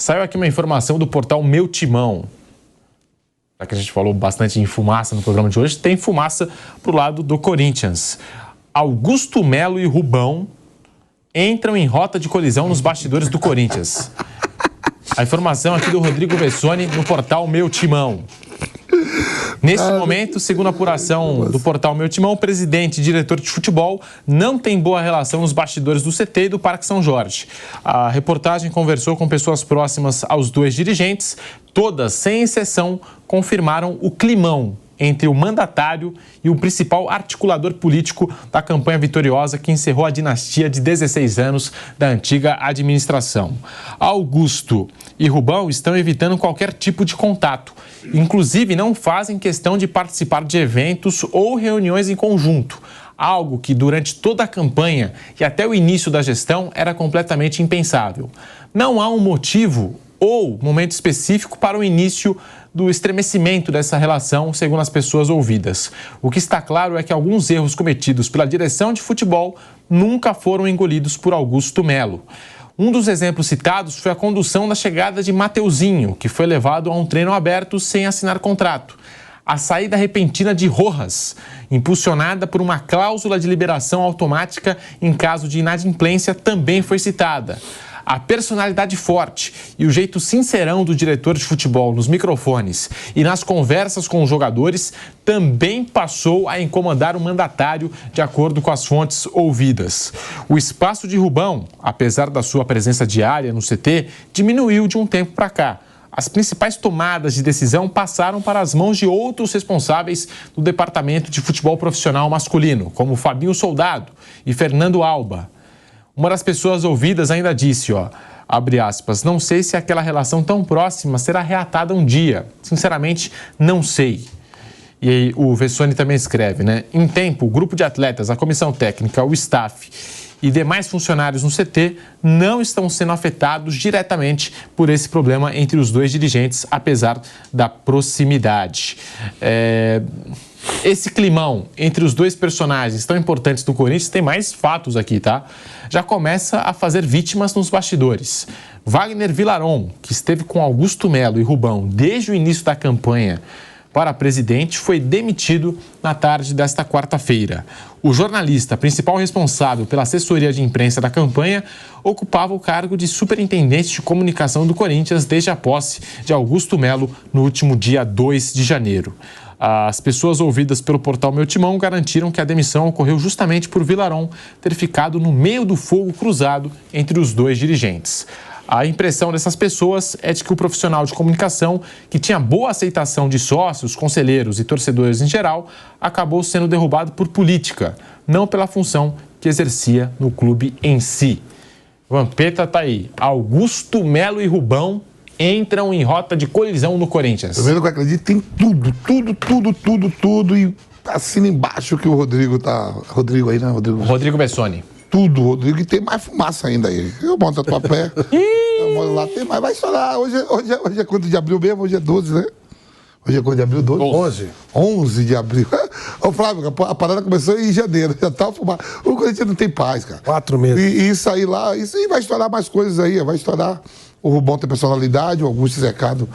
Saiu aqui uma informação do portal Meu Timão. Já que a gente falou bastante em fumaça no programa de hoje, tem fumaça pro lado do Corinthians. Augusto Melo e Rubão entram em rota de colisão nos bastidores do Corinthians. A informação aqui do Rodrigo Bessoni no portal Meu Timão. Neste momento, segundo a apuração do portal Meu Timão, o presidente e diretor de futebol não tem boa relação nos bastidores do CT e do Parque São Jorge. A reportagem conversou com pessoas próximas aos dois dirigentes. Todas, sem exceção, confirmaram o climão entre o mandatário e o principal articulador político da campanha vitoriosa que encerrou a dinastia de 16 anos da antiga administração. Augusto e Rubão estão evitando qualquer tipo de contato. Inclusive, não fazem questão de participar de eventos ou reuniões em conjunto. Algo que durante toda a campanha e até o início da gestão era completamente impensável. Não há um motivo ou momento específico para o início do estremecimento dessa relação, segundo as pessoas ouvidas. O que está claro é que alguns erros cometidos pela direção de futebol nunca foram engolidos por Augusto Melo. Um dos exemplos citados foi a condução da chegada de Mateuzinho, que foi levado a um treino aberto sem assinar contrato. A saída repentina de Rojas, impulsionada por uma cláusula de liberação automática em caso de inadimplência, também foi citada. A personalidade forte e o jeito sincerão do diretor de futebol nos microfones e nas conversas com os jogadores também passou a incomodar o mandatário, de acordo com as fontes ouvidas. O espaço de Rubão, apesar da sua presença diária no CT, diminuiu de um tempo para cá. As principais tomadas de decisão passaram para as mãos de outros responsáveis do departamento de futebol profissional masculino, como Fabinho Soldado e Fernando Alba. Uma das pessoas ouvidas ainda disse, abre aspas, não sei se aquela relação tão próxima será reatada um dia. Sinceramente, não sei. E aí o Vessoni também escreve, né? Em tempo, o grupo de atletas, a comissão técnica, o staff e demais funcionários no CT não estão sendo afetados diretamente por esse problema entre os dois dirigentes, apesar da proximidade. Esse climão entre os dois personagens tão importantes do Corinthians, tem mais fatos aqui, tá? Já começa a fazer vítimas nos bastidores. Wagner Villaron, que esteve com Augusto Melo e Rubão desde o início da campanha para presidente, foi demitido na tarde desta quarta-feira. O jornalista, principal responsável pela assessoria de imprensa da campanha, ocupava o cargo de superintendente de comunicação do Corinthians desde a posse de Augusto Melo no último dia 2 de janeiro. As pessoas ouvidas pelo portal Meu Timão garantiram que a demissão ocorreu justamente por Villaron ter ficado no meio do fogo cruzado entre os dois dirigentes. A impressão dessas pessoas é de que o profissional de comunicação, que tinha boa aceitação de sócios, conselheiros e torcedores em geral, acabou sendo derrubado por política, não pela função que exercia no clube em si. Vampeta tá aí. Augusto Melo e Rubão entram em rota de colisão no Corinthians. Primeiro que eu acredito, tem tudo. E assina embaixo que o Rodrigo tá... Rodrigo aí, né? Rodrigo Bessoni. Tudo, Rodrigo, e tem mais fumaça ainda aí. Eu monto a tua pé. Eu moro lá, tem mais. Vai estourar. Hoje é quanto de abril mesmo? Hoje é 12, né? Hoje é quanto de abril? 12? 11 de abril. Ô, Flávio, a parada começou em janeiro. Já tá fumado. O Corinthians não tem paz, cara. 4 meses. E isso aí lá, isso aí vai estourar mais coisas aí. Vai estourar. O Rubão tem personalidade, o Augusto cercado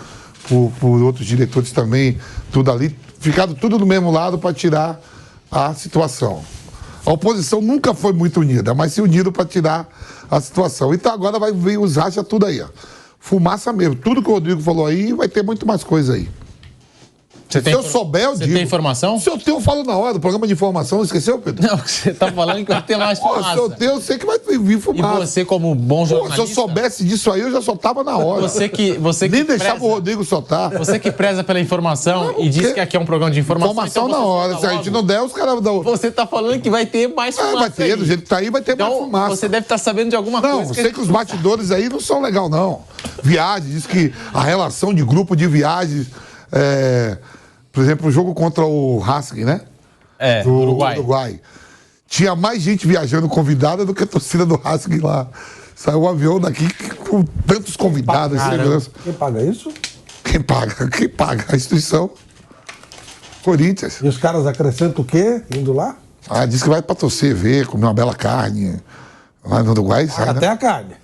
por outros diretores também, tudo ali. Ficado tudo do mesmo lado para tirar a situação. A oposição nunca foi muito unida, mas se uniram para tirar a situação. Então agora vai vir os racha tudo aí, fumaça mesmo. Tudo que o Rodrigo falou aí, vai ter muito mais coisa aí. Se eu souber, eu digo. Você tem informação? Se eu tenho, eu falo na hora do programa de informação. Esqueceu, Pedro? Não, você tá falando que vai ter mais fumaça. Se eu tenho, eu sei que vai vir fumaça. E você, como bom jornalista... se eu soubesse disso aí, eu já soltava na hora. Você que nem deixava o Rodrigo soltar. Você que preza pela informação e diz que aqui é um programa de informação... Informação então na hora. Se a gente não der, os caras dão... Você tá falando que vai ter mais fumaça. Vai ter, do jeito que tá aí, vai ter mais fumaça. Você deve estar sabendo de alguma coisa. Não, sei que os bastidores aí não são legal, não. Viagens, diz que a relação de grupo de viagens... Por exemplo, o jogo contra o Racing, né? Do Uruguai. Tinha mais gente viajando convidada do que a torcida do Racing lá. Saiu um avião daqui com tantos convidados. Quem paga isso? Quem paga? Quem paga? A instituição. Corinthians. E os caras acrescentam o quê indo lá? Diz que vai pra torcer, ver, comer uma bela carne. Lá no Uruguai, sai, até a carne.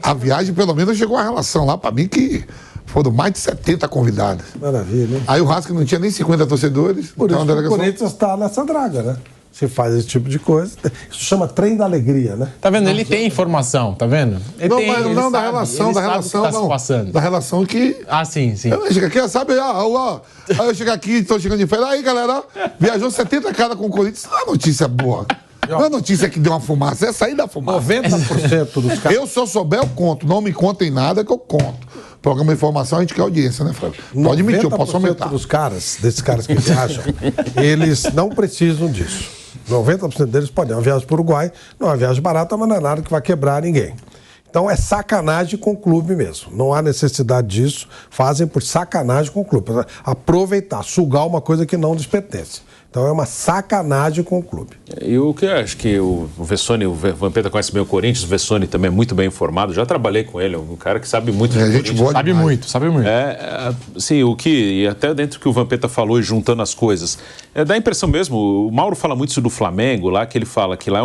A viagem, pelo menos, chegou a relação lá, pra mim, que foram mais de 70 convidados. Maravilha, hein? Aí o Racing não tinha nem 50 torcedores. Por então isso a que o delegação... Corinthians está nessa draga, né? Se faz esse tipo de coisa. Isso chama trem da alegria, né? Tá vendo? Ele tem informação, tá vendo? Ele Não, tem, mas ele não, da sabe, relação, ele da sabe relação, o que tá se não. passando. Da relação que... Ah, sim, sim. Eu chego aqui, sabe? Aí eu chego aqui, estou chegando de férias. Aí, galera, viajou 70 caras com o Corinthians. Não é notícia boa. Não é notícia que deu uma fumaça, é sair da fumaça. 90% dos caras. Eu, se eu souber, eu conto. Não me contem nada que eu conto. Programa de informação, a gente quer audiência, né, Flávio? Pode mentir, eu posso aumentar. Desses caras que viajam, eles não precisam disso. 90% deles podem. É uma viagem para o Uruguai, não é uma viagem barata, mas não é nada que vai quebrar ninguém. Então é sacanagem com o clube mesmo. Não há necessidade disso. Fazem por sacanagem com o clube. Aproveitar, sugar uma coisa que não lhes pertence. Então é uma sacanagem com o clube. E o que eu acho que o Vessone, o Vampeta conhece bem o Corinthians, o Vessone também é muito bem informado, já trabalhei com ele, é um cara que sabe muito de Corinthians. Sabe muito, sabe muito. Sim, e até dentro do que o Vampeta falou e juntando as coisas, dá a impressão mesmo, o Mauro fala muito isso do Flamengo, lá que ele fala que lá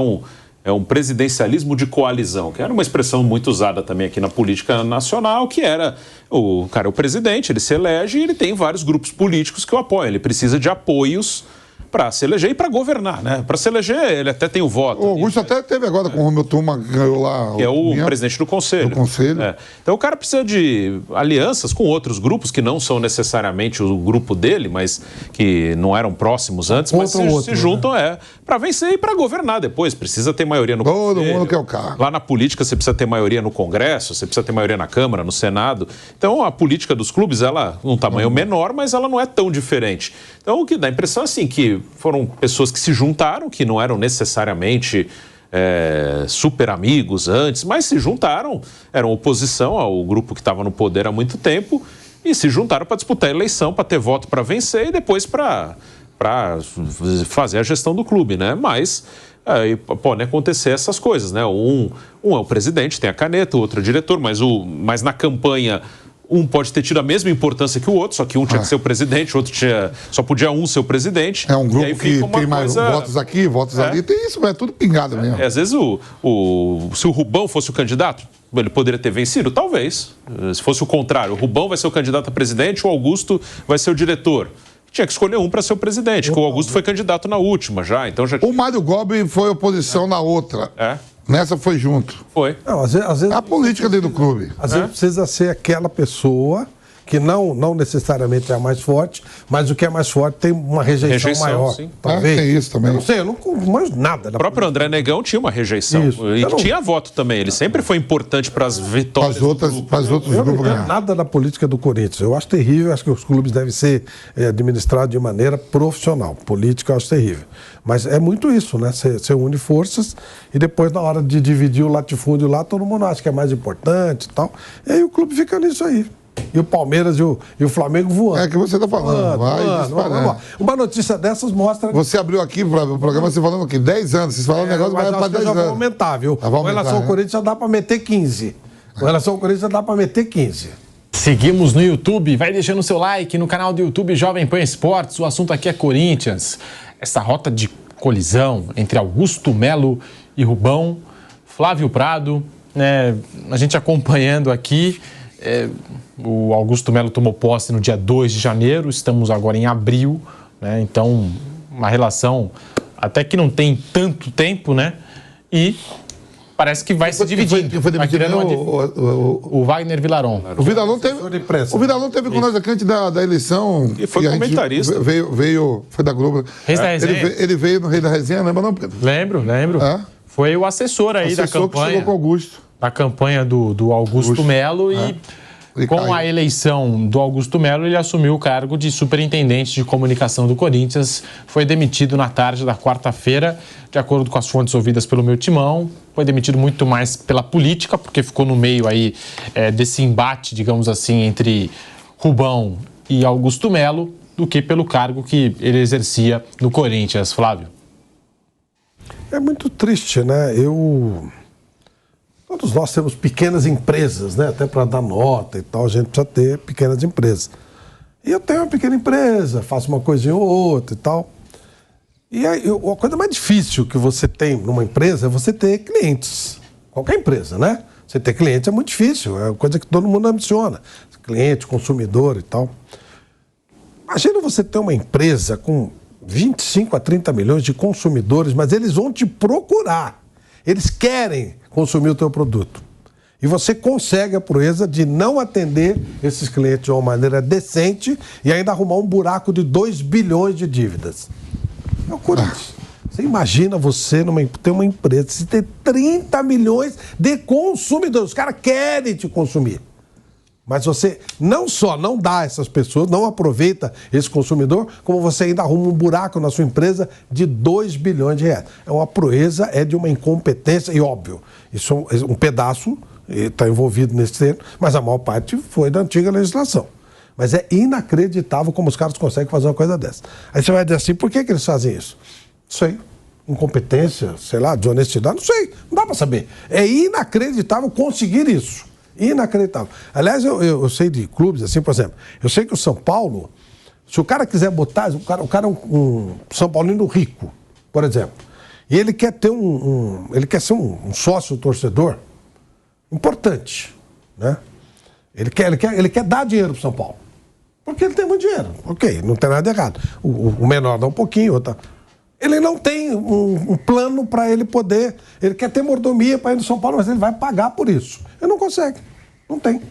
é um presidencialismo de coalizão, que era uma expressão muito usada também aqui na política nacional, que era o cara é o presidente, ele se elege e ele tem vários grupos políticos que o apoiam, ele precisa de apoios para se eleger e para governar, né? Para se eleger, ele até tem o voto. O Augusto até teve agora com o Romeu Tuma, ganhou lá... Que é o presidente do Conselho. Do Conselho. Então o cara precisa de alianças com outros grupos que não são necessariamente o grupo dele, mas que não eram próximos antes, mas se juntam, para vencer e para governar depois. Precisa ter maioria no Conselho. Todo mundo quer o carro. Lá na política você precisa ter maioria no Congresso, você precisa ter maioria na Câmara, no Senado. Então a política dos clubes, ela um tamanho menor, mas ela não é tão diferente. Então o que dá a impressão é assim, que foram pessoas que se juntaram, que não eram necessariamente super amigos antes, mas se juntaram, eram oposição ao grupo que estava no poder há muito tempo e se juntaram para disputar a eleição, para ter voto para vencer e depois para fazer a gestão do clube, né? Mas podem acontecer essas coisas, né? Um é o presidente, tem a caneta, o outro é o diretor, mas na campanha um pode ter tido a mesma importância que o outro, só que um tinha que ser o presidente, o outro só podia um ser o presidente. É um grupo que tem mais votos aqui, votos ali, tem isso, é tudo pingado mesmo. Às vezes, se o Rubão fosse o candidato, ele poderia ter vencido? Talvez. Se fosse o contrário, o Rubão vai ser o candidato a presidente, o Augusto vai ser o diretor. Tinha que escolher um para ser o presidente, porque o Augusto foi candidato na última já, então já... O Mário Gobi foi oposição na outra. Nessa foi junto. Foi. Não, às vezes, a política dentro do clube. Às vezes precisa ser aquela pessoa que não necessariamente é a mais forte, mas o que é mais forte tem uma rejeição maior. Sim. Talvez. Tem isso também. Eu não sei, eu não manjo nada. O próprio André Negão tinha uma rejeição. Isso. E tinha voto também. Ele sempre foi importante para as vitórias. Para os outros Eu não grupos entendo ganhar. nada da política do Corinthians. Eu acho terrível, acho que os clubes devem ser administrados de maneira profissional. Política eu acho terrível. Mas é muito isso, né? Você une forças e depois, na hora de dividir o latifúndio lá, todo mundo acha que é mais importante e tal. E aí o clube fica nisso aí. E o Palmeiras e o Flamengo voando. É que você está falando. Uma notícia dessas mostra... Você abriu aqui o programa, você falando o quê? 10 anos. Vocês falaram um negócio, vai para 10 já anos. vão aumentar, viu? Com relação ao Corinthians já dá para meter 15. Com relação ao Corinthians já dá para meter 15. Seguimos no YouTube, vai deixando o seu like no canal do YouTube Jovem Pan Esportes. O assunto aqui é Corinthians. Essa rota de colisão entre Augusto Melo e Rubão, Flávio Prado, a gente acompanhando aqui. O Augusto Melo tomou posse no dia 2 de janeiro, estamos agora em abril, né? Então uma relação até que não tem tanto tempo, né? E parece que vai se dividindo. Foi demitido o Wagner Villaron. O Villaron teve com nós aqui antes da eleição. E foi comentarista. Foi da Globo. Reis da Resenha. Ele veio no Rei da Resenha, lembra não, Pedro? Lembro. Foi o assessor aí da campanha. Que chegou com o Augusto. Da campanha do Augusto Melo e com a eleição do Augusto Melo, ele assumiu o cargo de superintendente de comunicação do Corinthians. Foi demitido na tarde da quarta-feira, de acordo com as fontes ouvidas pelo meu timão. Foi demitido muito mais pela política, porque ficou no meio aí desse embate, digamos assim, entre Rubão e Augusto Melo, do que pelo cargo que ele exercia no Corinthians. Flávio. É muito triste, né? Todos nós temos pequenas empresas, né? Até para dar nota e tal, a gente precisa ter pequenas empresas. E eu tenho uma pequena empresa, faço uma coisinha ou outra e tal. E aí, a coisa mais difícil que você tem numa empresa é você ter clientes. Qualquer empresa, né? Você ter clientes é muito difícil, é uma coisa que todo mundo ambiciona. Cliente, consumidor e tal. Imagina você ter uma empresa com 25 a 30 milhões de consumidores, mas eles vão te procurar. Eles querem consumir o teu produto. E você consegue a proeza de não atender esses clientes de uma maneira decente e ainda arrumar um buraco de 2 bilhões de dívidas. É o Corinthians. Você imagina você ter uma empresa, você ter 30 milhões de consumidores. Os caras querem te consumir. Mas você não só não dá a essas pessoas, não aproveita esse consumidor, como você ainda arruma um buraco na sua empresa de 2 bilhões de reais. É uma proeza, é de uma incompetência, e óbvio, isso é um pedaço está envolvido nesse termo, mas a maior parte foi da antiga legislação. Mas é inacreditável como os caras conseguem fazer uma coisa dessa. Aí você vai dizer assim, por que eles fazem isso? Não sei. Incompetência, sei lá, desonestidade, não sei. Não dá para saber. É inacreditável conseguir isso. Inacreditável. Aliás, eu sei de clubes, assim, por exemplo, eu sei que o São Paulo, se o cara quiser botar, o cara é um São Paulino rico, por exemplo, e ele quer ter ele quer ser um sócio torcedor importante, né? Ele quer dar dinheiro pro São Paulo. Porque ele tem muito dinheiro. Ok, não tem nada de errado. O menor dá um pouquinho, outra. Ele não tem um plano para ele poder. Ele quer ter mordomia para ir no São Paulo, mas ele vai pagar por isso. Ele não consegue. Não tem.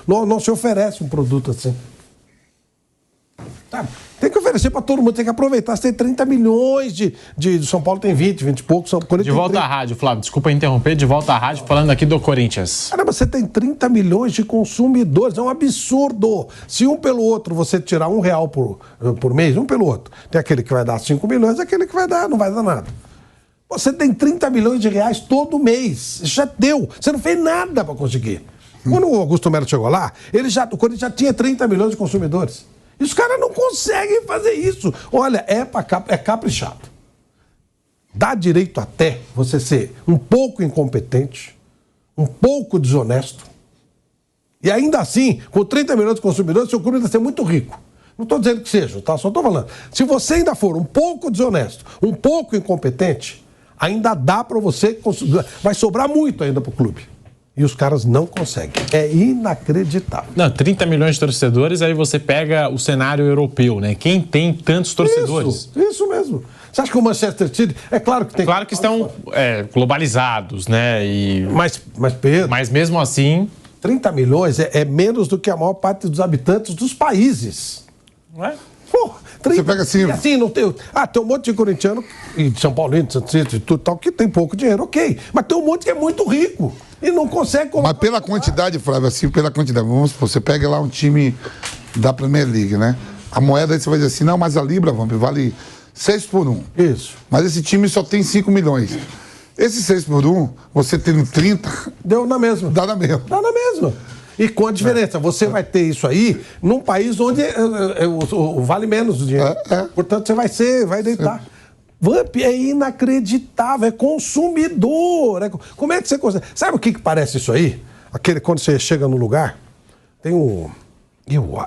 Não se oferece um produto assim. Sabe? Tem que oferecer para todo mundo, tem que aproveitar. Você tem 30 milhões de São Paulo tem 20 e poucos. De volta à rádio, Flávio, desculpa interromper, de volta à rádio, falando aqui do Corinthians. Caramba, você tem 30 milhões de consumidores, é um absurdo. Se um pelo outro você tirar R$1 por mês, um pelo outro, tem aquele que vai dar 5 milhões, aquele que não vai dar nada. Você tem 30 milhões de reais todo mês, já deu, você não fez nada para conseguir. Quando o Augusto Melo chegou lá, o Corinthians já tinha 30 milhões de consumidores. E os caras não conseguem fazer isso. Olha, é caprichado. Dá direito até você ser um pouco incompetente, um pouco desonesto. E ainda assim, com 30 milhões de consumidores, seu clube vai ser muito rico. Não estou dizendo que seja, tá? Só estou falando. Se você ainda for um pouco desonesto, um pouco incompetente, ainda dá para você... Vai sobrar muito ainda para o clube. E os caras não conseguem. É inacreditável. Não, 30 milhões de torcedores, aí você pega o cenário europeu, né? Quem tem tantos torcedores? Isso mesmo. Você acha que o Manchester City... É claro que tem... Claro que estão globalizados, né? Mas Pedro... Mas mesmo assim... 30 milhões é menos do que a maior parte dos habitantes dos países. Não é? Pô, 30, você pega assim... E assim, não tem... tem um monte de corintiano, e de São Paulino, de Santos e tudo tal, que tem pouco dinheiro, ok. Mas tem um monte que é muito rico e não consegue... Mas pela quantidade, Flávio, assim, pela quantidade, vamos supor, você pega lá um time da Premier League, né? A moeda aí você vai dizer assim, não, mas a Libra, vale 6 por 1. Isso. Mas esse time só tem 5 milhões. Esse 6 por 1, você tendo 30... Deu na mesma. Dá na mesma. Dá na mesma. E com a diferença, você vai ter isso aí num país onde vale menos o dinheiro. Portanto, você vai deitar. Vamp é inacreditável, é consumidor. Como é que você consegue? Sabe o que parece isso aí? Quando você chega no lugar, tem um...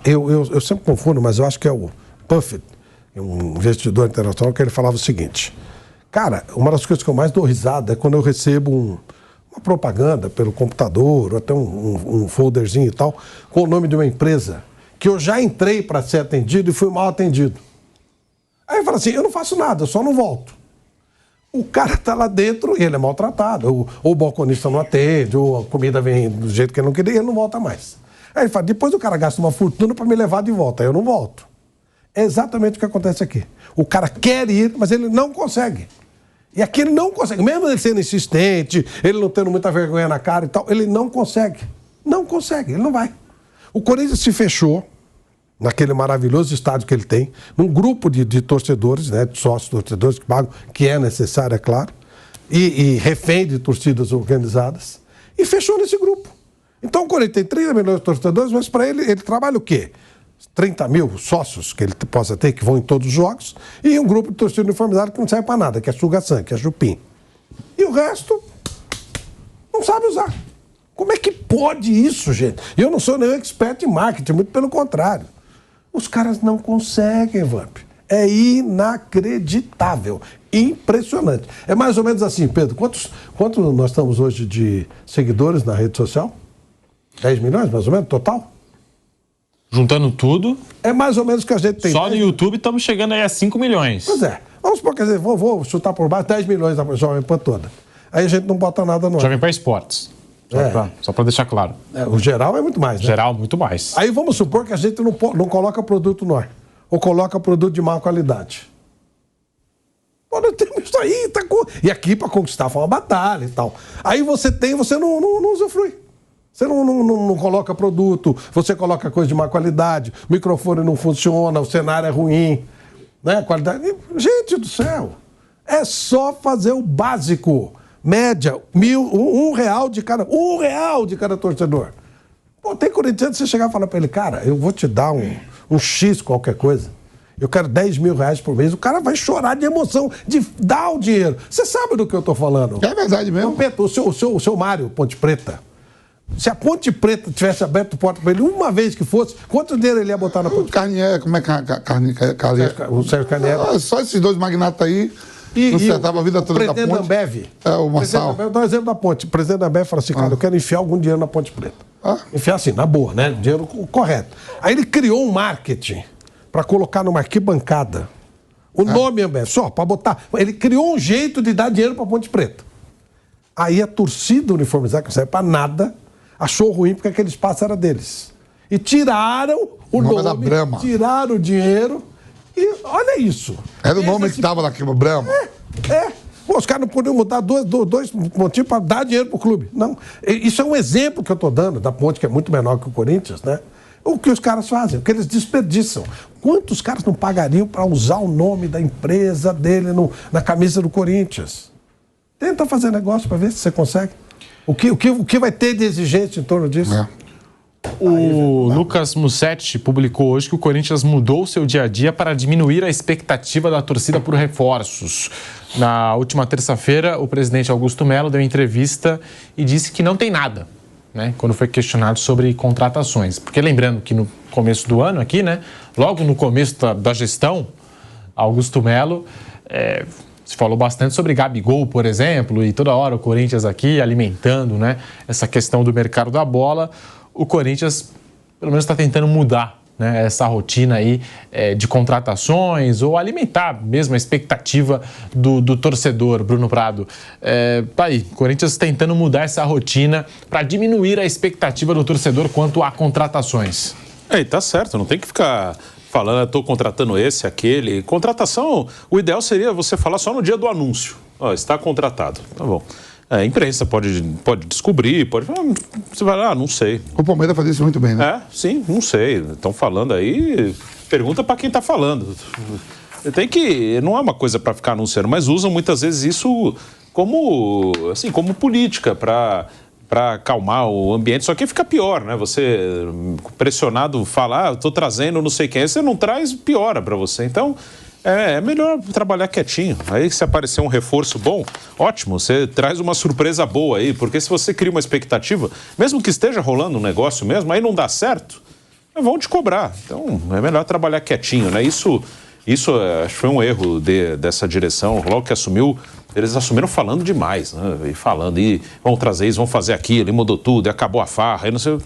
Eu sempre confundo, mas eu acho que é o Buffett, um investidor internacional, que ele falava o seguinte: cara, uma das coisas que eu mais dou risada é quando eu recebo uma propaganda pelo computador, ou até um folderzinho e tal, com o nome de uma empresa, que eu já entrei para ser atendido e fui mal atendido. Aí eu falo assim, eu não faço nada, eu só não volto. O cara tá lá dentro e ele é maltratado, ou o balconista não atende, ou a comida vem do jeito que ele não queria e ele não volta mais. Aí ele fala, depois o cara gasta uma fortuna para me levar de volta, aí eu não volto. É exatamente o que acontece aqui. O cara quer ir, mas ele não consegue. E aqui ele não consegue, mesmo ele sendo insistente, ele não tendo muita vergonha na cara e tal, ele não consegue. Não consegue, ele não vai. O Corinthians se fechou naquele maravilhoso estádio que ele tem, num grupo de torcedores, né, de sócios torcedores que pagam, que é necessário, é claro, e refém de torcidas organizadas, e fechou nesse grupo. Então o Corinthians tem 30 milhões de torcedores, mas para ele trabalha o quê? 30 mil sócios que ele possa ter, que vão em todos os jogos, e um grupo de torcida uniformizada que não serve para nada, que é suga-sangue, que é chupim. E o resto não sabe usar. Como é que pode isso, gente? Eu não sou nenhum expert em marketing, muito pelo contrário. Os caras não conseguem, Vamp. É inacreditável. Impressionante. É mais ou menos assim, Pedro. Quantos nós estamos hoje de seguidores na rede social? 10 milhões, mais ou menos, total? Juntando tudo. É mais ou menos que a gente tem. Só no YouTube estamos chegando aí a 5 milhões. Pois é. Vamos supor, quer dizer, vou chutar por baixo 10 milhões da Jovem Pan toda. Aí a gente não bota nada no ar. Jovem Pan Esportes. Só para deixar claro. O geral é muito mais, né? Geral, muito mais. Aí vamos supor que a gente não coloca produto no ar. Ou coloca produto de má qualidade. Pô, nós temos isso aí. E aqui para conquistar foi uma batalha e tal. Aí você não usufrui. Você não coloca produto, você coloca coisa de má qualidade, o microfone não funciona, o cenário é ruim, né? Qualidade. Gente do céu, é só fazer o básico. Média, R$1 de cada. R$1 de cada torcedor. Pô, tem corintiano, você chegar e falar pra ele, cara, eu vou te dar um X qualquer coisa. Eu quero R$10 mil por mês. O cara vai chorar de emoção de dar o dinheiro. Você sabe do que eu tô falando? É verdade mesmo. O seu Mário Ponte Preta. Se a Ponte Preta tivesse aberto a porta para ele uma vez que fosse, quanto dinheiro ele ia botar na Ponte Preta? Como é que o Sérgio Carnier. Só esses dois magnatas aí não acertava a vida toda da Ponte. O presidente da Ambev. O Massal. Vou dar um exemplo da Ponte. O presidente da Ambev fala assim, cara, eu quero enfiar algum dinheiro na Ponte Preta. Enfiar assim, na boa, né? Dinheiro correto. Aí ele criou um marketing para colocar numa arquibancada o nome Ambev, só para botar. Ele criou um jeito de dar dinheiro para Ponte Preta. Aí a torcida uniformizada, que não serve para nada, achou ruim porque aquele espaço era deles. E tiraram o nome, tiraram o dinheiro e olha isso. Era o nome que estava naquilo, Brahma. Pô, os caras não podiam mudar dois motivos para dar dinheiro pro clube. Não. Isso é um exemplo que eu estou dando da Ponte, que é muito menor que o Corinthians, né? O que os caras fazem, o que eles desperdiçam. Quantos caras não pagariam para usar o nome da empresa dele na camisa do Corinthians? Tenta fazer negócio para ver se você consegue. O que vai ter de exigência em torno disso? O Lucas Mussetti publicou hoje que o Corinthians mudou o seu dia a dia para diminuir a expectativa da torcida por reforços. Na última terça-feira, o presidente Augusto Melo deu entrevista e disse que não tem nada, né, quando foi questionado sobre contratações. Porque lembrando que no começo do ano aqui, né, logo no começo da gestão, Augusto Melo se falou bastante sobre Gabigol, por exemplo, e toda hora o Corinthians aqui alimentando, né, essa questão do mercado da bola. O Corinthians, pelo menos, está tentando mudar, né, essa rotina aí de contratações ou alimentar mesmo a expectativa do torcedor, Bruno Prado. Tá aí, o Corinthians tentando mudar essa rotina para diminuir a expectativa do torcedor quanto a contratações. E tá certo, não tem que ficar falando, estou contratando esse, aquele. Contratação, o ideal seria você falar só no dia do anúncio. Está contratado, tá bom. A imprensa pode descobrir, pode falar, você vai lá, não sei. O Palmeiras faz isso muito bem, né? Sim, não sei. Estão falando aí, pergunta para quem está falando. Não é uma coisa para ficar anunciando, mas usam muitas vezes isso como política, para acalmar o ambiente. Só que fica pior, né? Você pressionado falar, estou trazendo não sei quem, você não traz, piora para você. Então, é melhor trabalhar quietinho. Aí, se aparecer um reforço bom, ótimo, você traz uma surpresa boa aí, porque se você cria uma expectativa, mesmo que esteja rolando um negócio mesmo, aí não dá certo, vão te cobrar. Então, é melhor trabalhar quietinho, né? Isso acho que foi um erro dessa direção. Logo que assumiu, eles assumiram falando demais, né? E falando, e vão trazer isso, vão fazer aquilo, e mudou tudo, e acabou a farra, e não sei...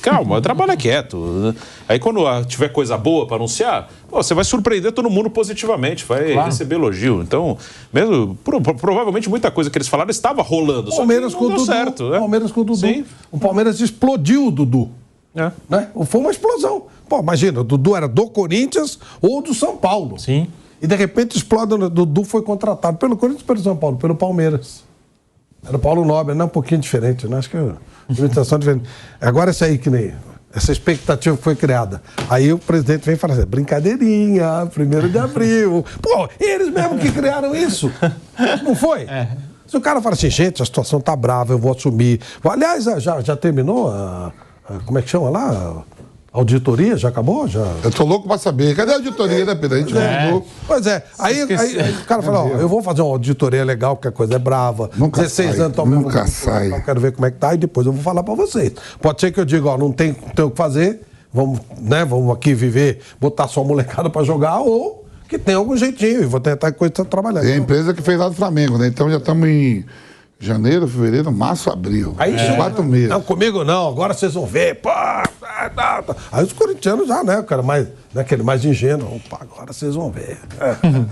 Calma, trabalha quieto. Aí quando tiver coisa boa para anunciar, você vai surpreender todo mundo positivamente, vai receber elogio. Então, mesmo, provavelmente muita coisa que eles falaram estava rolando, só que não deu certo. Palmeiras com o Dudu. Sim. O Palmeiras explodiu o Dudu. Né? Foi uma explosão. Pô, imagina, o Dudu era do Corinthians ou do São Paulo. Sim. E de repente explode, o Dudu foi contratado pelo Corinthians, pelo São Paulo, pelo Palmeiras. Era o Paulo Nobre, não, um pouquinho diferente, né? Acho que a limitação diferente. Agora essa aí que nem essa expectativa que foi criada. Aí o presidente vem e fala assim, brincadeirinha, 1º de abril. Pô, eles mesmo que criaram isso. Não foi? Se o cara fala assim, gente, a situação tá brava, eu vou assumir. Aliás, já terminou como é que chama lá? Auditoria? Já acabou? Eu tô louco pra saber. Cadê a auditoria, né, Pedro? A gente não. Pois é. Aí o cara fala, eu vou fazer uma auditoria legal, porque a coisa é brava. Nunca 16 sai, anos, nunca sai. Eu quero ver como é que tá e depois eu vou falar pra vocês. Pode ser que eu diga, não tem o que fazer, vamos aqui viver, botar só a molecada para jogar, ou que tem algum jeitinho, e vou tentar coisa trabalhar. É a empresa que fez lá do Flamengo, né? Então já estamos em janeiro, fevereiro, março, abril. Aí 4 meses. Não, comigo não, agora vocês vão ver. Pô, Aí os corintianos já, né? O cara mais, né, aquele mais ingênuo. Opa, agora vocês vão ver.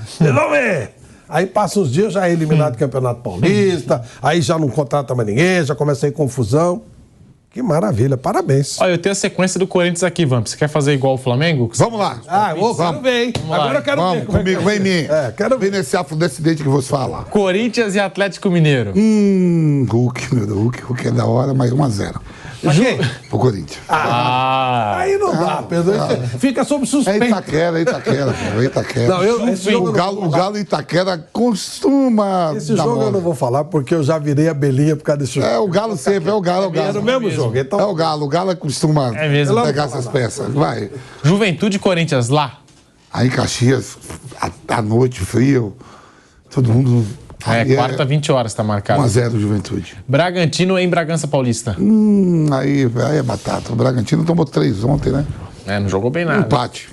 Vocês vão ver. Aí passa uns dias, já é eliminado do Campeonato Paulista, aí já não contrata mais ninguém, já começa a ir confusão. Que maravilha, parabéns. Olha, eu tenho a sequência do Corinthians aqui, Vamp. Você quer fazer igual o Flamengo? Vamos lá. Quero ver, hein? Agora eu quero ver. Comigo, vem em mim. Quero ver. Vem nesse afrodescendente que você fala. Corinthians e Atlético Mineiro. Hulk, meu Deus. Hulk é da hora, mas 1-0. Pro Corinthians. Aí não dá, Pedro. Fica sob É suspeita. Itaquera, cara. Itaquera. Não, esse jogo o Galo Itaquera costuma. Esse dar jogo eu mole. não vou falar porque eu já virei abelhinha por causa desse jogo. É o Galo sempre, é o Galo. É no mesmo jogo. Então, É o Galo costuma É mesmo. pegar essas peças. Vai. Juventude e Corinthians lá. Aí em Caxias, à noite, frio, todo mundo. Aí Quarta, 20 horas tá marcado. 1-0 Juventude. Bragantino em Bragança Paulista. Aí é batata. O Bragantino tomou 3 ontem, né? Não jogou bem nada. Empate.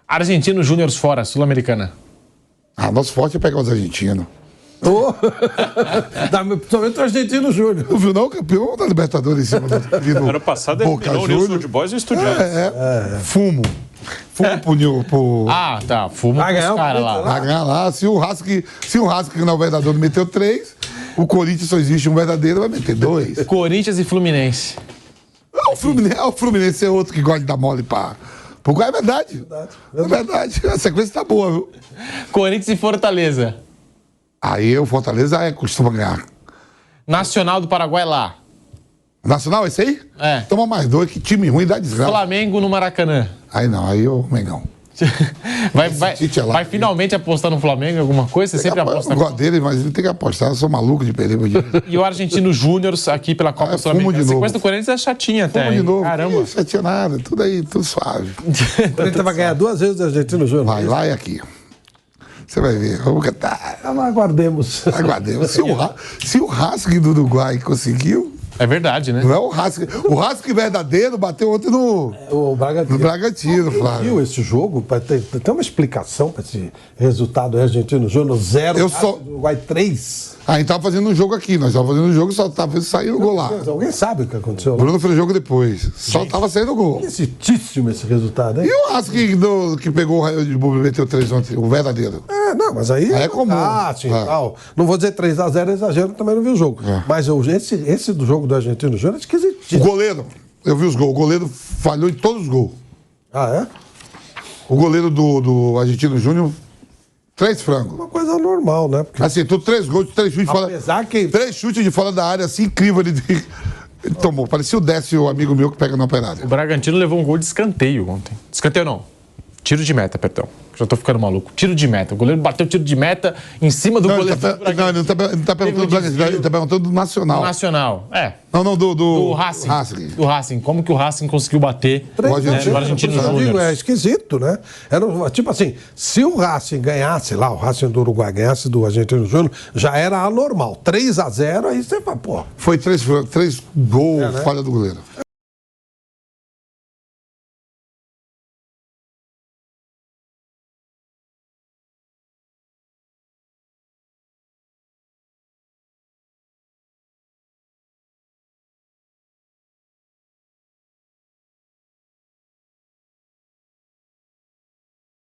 Argentino Júnior fora, Sul-Americana. Nosso forte é pegar os argentinos. Principalmente o Argentino Júnior. Não viu não? Campeão da Libertadores em cima do Ano passado Boca eliminou o Nilson Júnior. de Boys e o Estudiantes. Fumo pro Tá. Fumo Vai pros ganhar o caras Corinthians lá. Vai ganhar lá. Se o Hask, que não é o verdadeiro, meteu 3, o Corinthians só existe um verdadeiro, vai meter 2. Corinthians e Fluminense. O Fluminense é outro que gosta de dar mole pro Guai. É verdade. É verdade. A sequência tá boa, viu? Corinthians e Fortaleza. Aí o Fortaleza costuma ganhar. Nacional do Paraguai lá. Nacional, esse aí? É. Toma mais 2, que time ruim dá desgraça. Flamengo no Maracanã. Aí não, aí o Mengão. Tite é lá. Vai finalmente apostar no Flamengo em alguma coisa? Você sempre aposta Eu gosto dele, mas ele tem que apostar. Eu sou maluco de perder meu dinheiro. E o Argentino Júnior aqui pela Copa fumo Sul-Americana. de A novo. sequência do Corinthians é chatinha até. Vamos de hein? novo. Caramba. Isso, não tinha nada. Tudo aí, tudo suave. O Corinthians vai ganhar 2 vezes o Argentino Júnior. Vai lá e aqui. Você vai ver. Vamos cantar. Então, aguardemos. Aguardemos. Se o Hask do Uruguai conseguiu, É verdade, né? não é o Hask. O Hask verdadeiro bateu ontem no O Bragantino. Bragantino, Flávio. Viu esse jogo? Tem uma explicação para esse resultado Argentino Júnior 0, Uruguai 3. A gente tava fazendo um jogo aqui. Nós tava fazendo um jogo e só tava saindo o gol lá. Alguém sabe o que aconteceu O lá? Bruno fez o jogo depois. Só tava saindo o gol. Esquisitíssimo esse resultado, hein? E o Hask que pegou o Raio de Bubi e meteu 3 ontem, o verdadeiro. Não, mas aí É comum. Sim, tal. Não vou dizer 3-0, é exagero, também não vi o jogo. Mas esse do jogo do Argentino Júnior é O esquisitíssimo. goleiro, eu vi os gols. O goleiro falhou em todos os gols. É? O goleiro do Argentino Júnior, 3 frangos. Uma coisa normal, né? Porque Acertou 3 gols, 3 chutes de fora. apesar que... 3 chutes de fora da área, assim, incrível. Ele tomou. Parecia o Décio, o amigo meu que pega na operária. O Bragantino levou um gol de escanteio ontem. Escanteio não. Tiro de meta, perdão. Já tô ficando maluco. Tiro de meta. O goleiro bateu tiro de meta em cima do goleiro. Ele não tá perguntando do Bragantino, ele tá perguntando do Nacional. Nacional. Não, do Do Racing. Do Racing. Como que o Racing conseguiu bater Argentino. o Argentino Eu digo, Júnior? é esquisito, né? Tipo assim, se o Racing ganhasse lá, o Racing do Uruguai ganhasse do Argentino Júnior, já era anormal. 3-0, aí você fala, pô. Foi 3 gols, falha do goleiro.